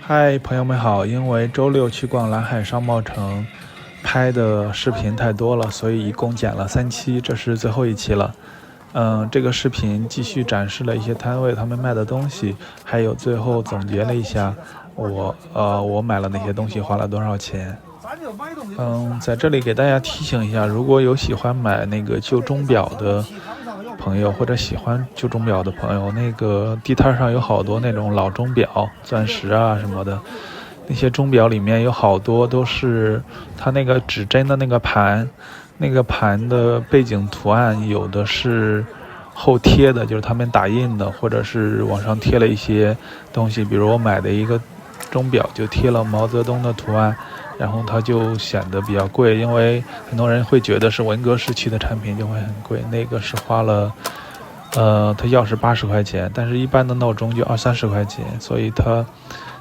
嗨，朋友们好！因为周六去逛蓝海商贸城，拍的视频太多了，所以一共剪了3期，这是最后一期了。这个视频继续展示了一些摊位他们卖的东西，还有最后总结了一下我买了哪些东西，花了多少钱。在这里给大家提醒一下，如果有喜欢买那个旧钟表的朋友，或者喜欢旧钟表的朋友，那个地摊上有好多那种老钟表，钻石啊什么的，那些钟表里面有好多都是它那个指针的那个盘，那个盘的背景图案有的是后贴的，就是他们打印的，或者是往上贴了一些东西，比如我买的一个钟表就贴了毛泽东的图案，然后它就显得比较贵，因为很多人会觉得是文革时期的产品就会很贵，那个是花了它要是80块钱，但是一般的闹钟就20-30块钱，所以它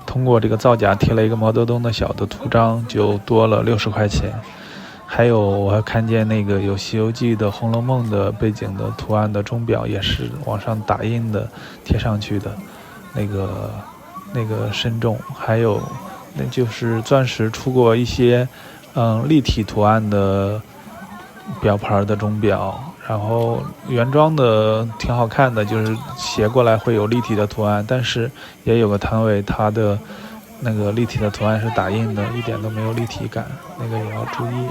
通过这个造假贴了一个毛泽东的小的图章，就多了60块钱。还有我还看见那个有《西游记》的《红楼梦》的背景的图案的钟表，也是往上打印的贴上去的，那个深重。还有那就是钻石出过一些立体图案的表盘的钟表，然后原装的挺好看的，就是斜过来会有立体的图案，但是也有个摊位它的那个立体的图案是打印的，一点都没有立体感，那个也要注意。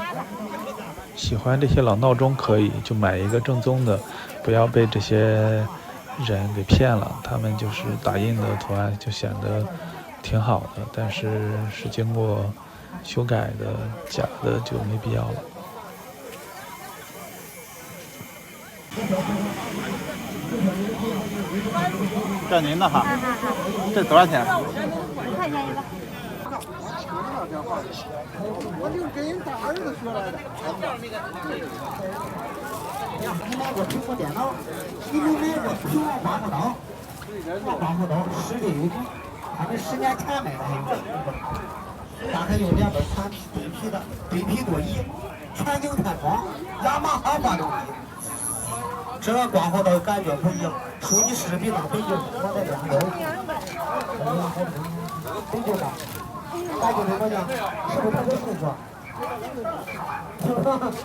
喜欢这些老闹钟可以就买一个正宗的，不要被这些人给骗了，他们就是打印的图案就显得挺好的，但是是经过修改的，假的就没必要了。这您的哈，这多少钱？5块钱一个。我就给人大儿子学来的。我苹果电脑，你们买个苹果刮胡刀，刮胡刀实力有底，他们10年前买的还有大概用2个产品对皮座椅，全景天窗，雅马哈发动机。这个刮胡刀感觉不一样，手机试试比那北京我在2楼，北京的。感觉怎么样？是不是特别舒服？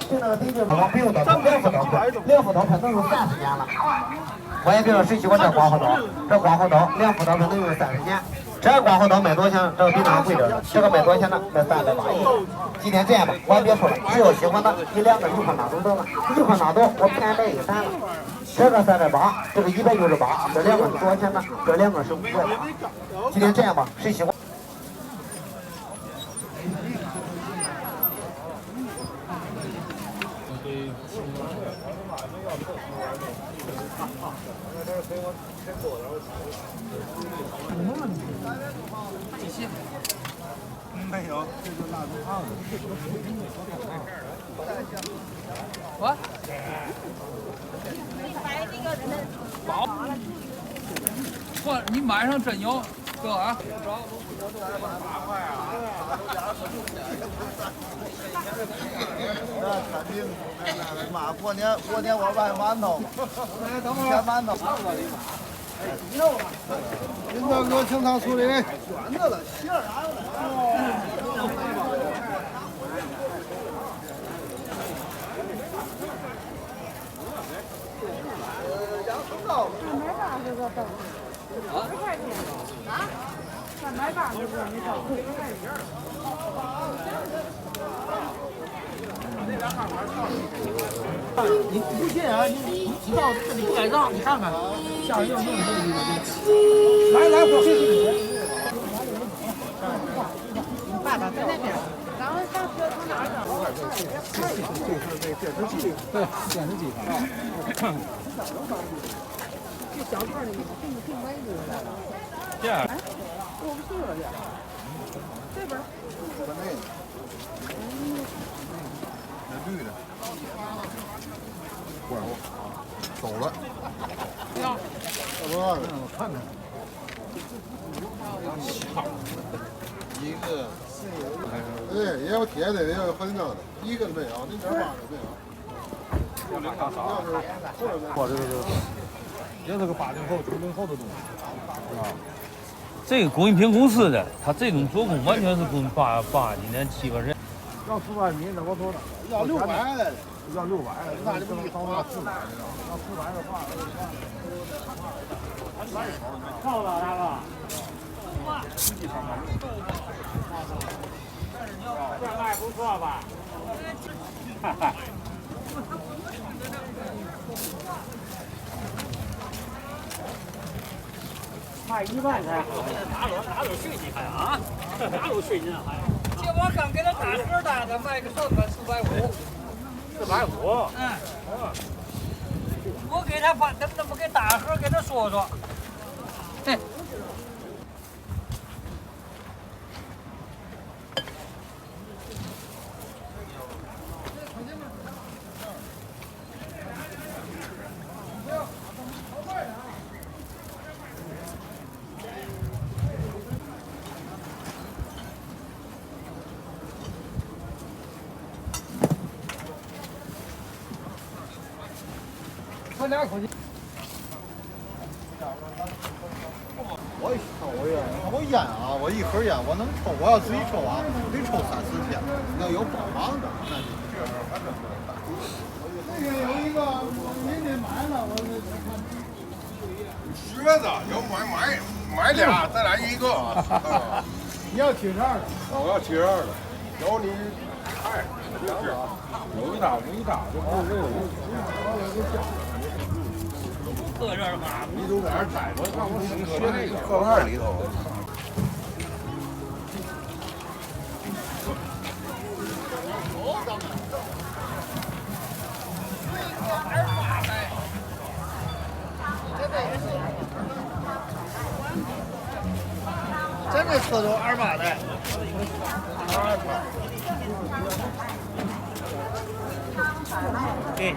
就那个北京的不用的，两副刀片能用30年了。我也别说谁喜欢这刮胡刀，这刮胡刀2副刀片能用30年。这刮胡刀卖多少钱？这个比那贵点，这个卖多少钱呢？卖380。今天这样吧，我也别说了，只要喜欢的，你2个1块拿走得了，1块拿走，我便宜1单了。这个380，这个168，这2个是多少钱呢？这2个是5块8。今天这样吧，谁喜欢？没有，这就蜡烛胖子。我。嚯，你买上真有，哥啊！妈，过年我卖馒头，钱馒头。领导给我清汤处理。卷子了，馅儿拿了。羊葱糕。380个豆，10块钱啊？380个你豆，10块钱。你不信啊？你到这里不该让你看看，下人要弄来，我你爸爸在那边，然后上车从哪儿走？就是这电视机，对，电视机。这小份的，挺贵的。这样。我不去了呀。这边。那绿的。走了。我看看。一个。对，也有铁的，也有混正的，一个没有，0.8的没有。我这个也是个80后、90后的东西啊。这个工艺品公司的，他这种做工完全是工八几年7、8人。要400米的，我说的要600来的，要600，那就不一好要400的，要400的话，靠了那个。这卖不错吧？哈哈。卖1万才好，哪有税金还啊？哪有税金还？这我刚给他打盒打的，卖个450。450。嗯。我给他把能不能给打盒给他说说？嘿。喝2口气。我一抽我烟啊，我一盒烟我能抽，我要自己抽啊，得抽3、4天，要有帮忙的，那就这事还真不能干。那天有一个人家买了，我靴子要买俩，咱俩一个。你要72的，我要72的，然后你看，有一大，这不是这个。搁这儿吧，你都在这儿待着，让我搁那个盒盖里头。真的车都28的。对，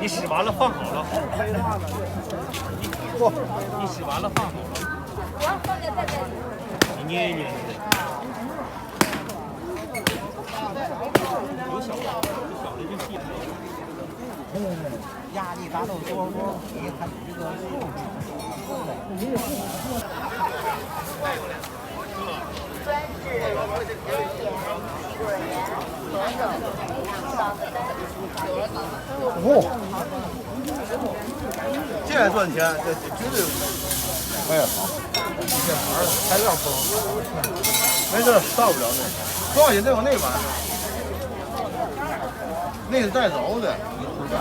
你洗完了放好了。你洗完了放好了。我放在这里。你捏一捏。有小的就细了。压力达到多少米，它这个数据。这还赚钱，这绝对。哎呀，好，这玩意儿材料不好，没事，到不了那。多少钱？得有那玩意儿，那是带走的。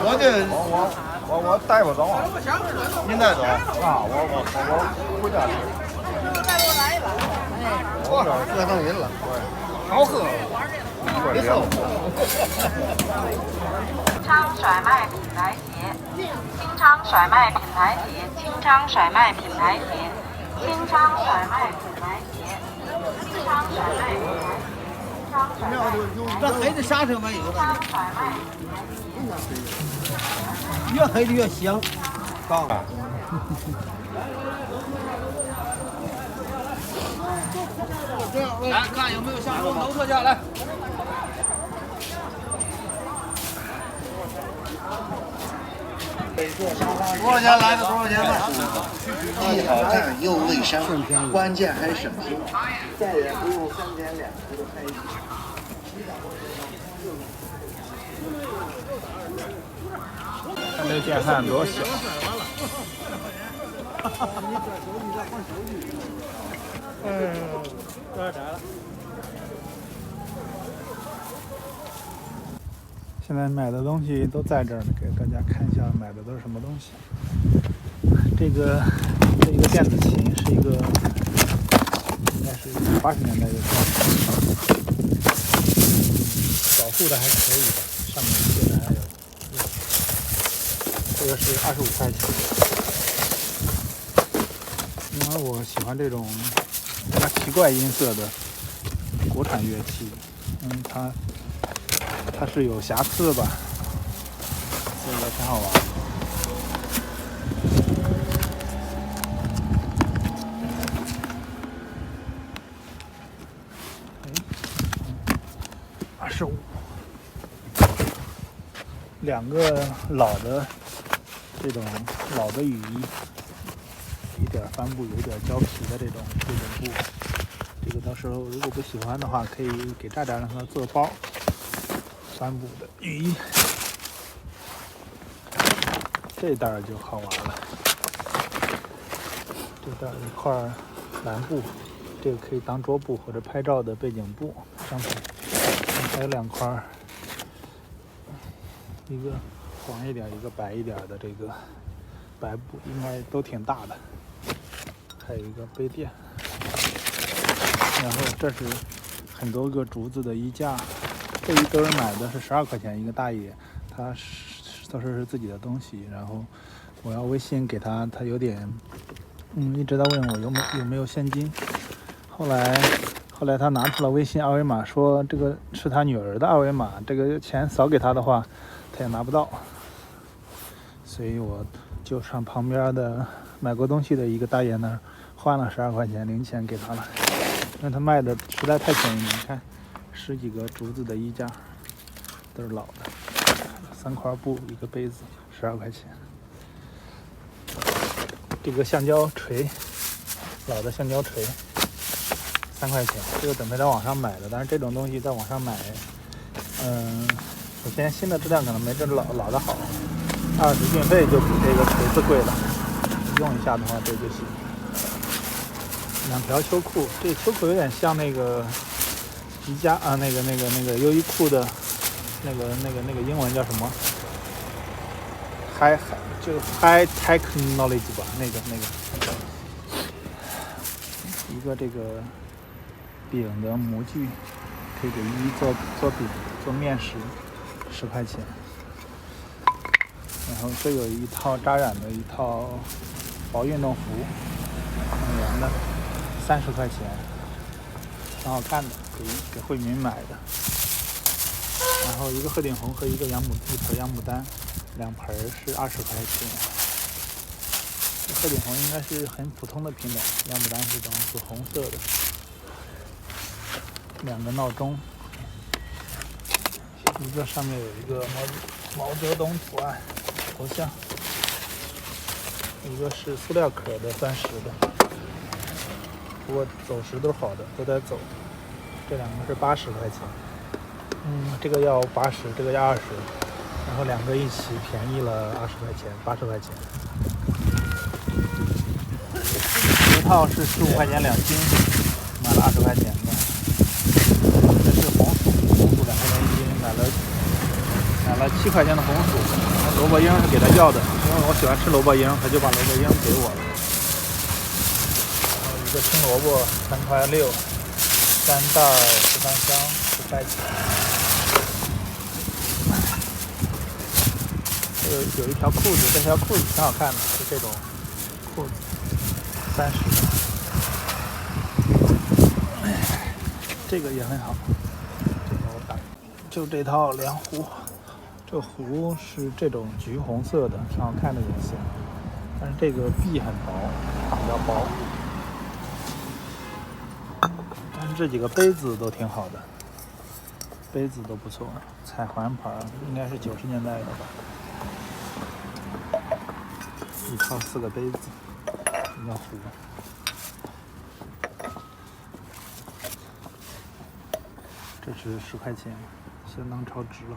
我这我带不走。您带走啊？我回家吃。哇，热腾人了，好喝。别瘦。昌甩卖品牌鞋，清昌甩卖品牌鞋，清昌甩卖品牌鞋，清昌甩卖品牌鞋，清昌甩卖品牌鞋，清昌甩卖品牌鞋。这黑的啥车没有的？甩卖越黑的越香。刚。来看有没有下龙头特价来。多少钱来的？多少钱？既好看又卫生，关键还省心，再也不用3天2头的开机。看这电焊多小。有点窄了。现在买的东西都在这儿呢，给大家看一下买的都是什么东西。这个是一个电子琴，是一个应该是80年代的电子琴，保护的还可以吧，上面贴的还有。这个是25块钱，因为我喜欢这种比较奇怪音色的国产乐器，它是有瑕疵吧，这个挺好玩。25，两个老的这种老的雨衣，一点帆布，有点胶皮的这种布。这个到时候如果不喜欢的话，可以给炸炸让他做包，帆布的雨衣。这袋就好玩了，这袋一块蓝布，这个可以当桌布或者拍照的背景布商品。还有2块，一个黄一点，一个白一点的这个白布，应该都挺大的。还有一个杯垫，然后这是很多个竹子的衣架，这一堆买的是12块钱一个大爷，他都是自己的东西，然后我要微信给他，他有点一直在问我有没有现金。后来他拿出了微信二维码，说这个是他女儿的二维码，这个钱扫给他的话他也拿不到，所以我就上旁边的买过东西的一个大爷那儿换了12块钱零钱给他了，因为他卖的实在太便宜了。你看10几个竹子的衣架，都是老的，3块布一个杯子，12块钱。这个橡胶锤，老的橡胶锤，3块钱。这个准备在网上买的，但是这种东西在网上买，首先新的质量可能没这老的好，2是运费就比这个锤子贵了，用一下的话这就行。2条秋裤，这个秋裤有点像那个宜家啊，那个优衣库的那个英文叫什么？High technology 吧，那个一个这个饼的模具，可以给衣做饼做面食，10块钱。然后这有一套扎染的一套薄运动服，很圆的，30块钱，挺好看的，给惠民买的。然后一个鹤顶红和一盆洋牡丹，2盆是20块钱。鹤顶红应该是很普通的品种，洋牡丹是种紫红色的。2个闹钟，一个上面有一个毛泽东图案头像，一个是塑料壳的30的，不过走时都是好的，都在走。这2个是80块钱，这个要80，这个要20，然后2个一起便宜了20块钱，80块钱。这套是15块钱2斤，买了20块钱的。这是红薯2块钱1斤，买了7块钱的红薯。萝卜缨是给他要的，因为我喜欢吃萝卜缨，他就把萝卜缨给我了。然后一个青萝卜3块6，3袋十三香10块钱。有一条裤子，这条裤子挺好看的，是这种裤子，30的。这个也很好，这个我打。就这套凉壶，这壶是这种橘红色的，挺好看的颜色，但是这个壁很薄，比较薄。但是这几个杯子都挺好的，杯子都不错，彩环牌，应该是90年代的吧。一套4个杯子，一个壶。这是10块钱，相当超值了。